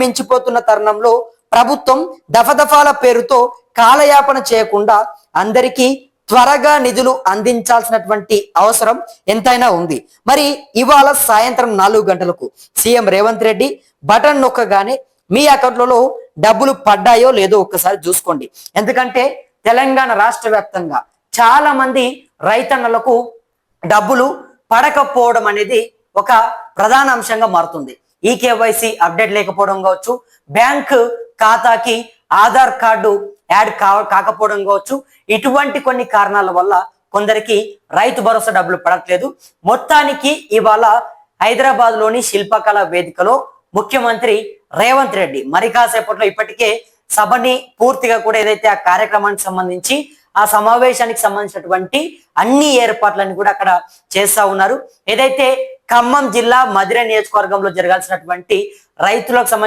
మించిపోతున్న తరుణంలో ప్రభుత్వం దఫదఫాల పేరుతో కాలయాపన చేయకుండా అందరికీ త్వరగా నిధులు అందించాల్సినటువంటి అవసరం ఎంతైనా ఉంది. మరి ఇవాళ సాయంత్రం 4 గంటలకు సీఎం రేవంత్ రెడ్డి బటన్ నొక్కగానే మీ అకౌంట్లలో డబ్బులు పడ్డాయో లేదో ఒక్కసారి చూసుకోండి. ఎందుకంటే తెలంగాణ రాష్ట్ర వ్యాప్తంగా చాలా మంది రైతన్నలకు డబ్బులు పడకపోవడం అనేది ఒక ప్రధాన అంశంగా మారుతుంది. ఈ కేవైసీ అప్డేట్ లేకపోవడం కావచ్చు, బ్యాంక్ ఖాతాకి ఆధార్ కార్డు యాడ్ కాకపోవడం కావచ్చు, ఇటువంటి కొన్ని కారణాల వల్ల కొందరికి రైతు భరోసా డబ్బులు పడట్లేదు. మొత్తానికి ఇవాళ హైదరాబాద్ లోని శిల్పకళ వేదికలో ముఖ్యమంత్రి రేవంత్ రెడ్డి మరి కాసేపట్లో ఇప్పటికే సభని పూర్తిగా కూడా ఏదైతే ఆ కార్యక్రమానికి సంబంధించి ఆ సమావేశానికి సంబంధించినటువంటి అన్ని ఏర్పాట్లను కూడా అక్కడ చేస్తా ఉన్నారు. ఏదైతే ఖమ్మం జిల్లా మధిర నియోజకవర్గంలో జరగాల్సినటువంటి రైతులకు సంబంధించి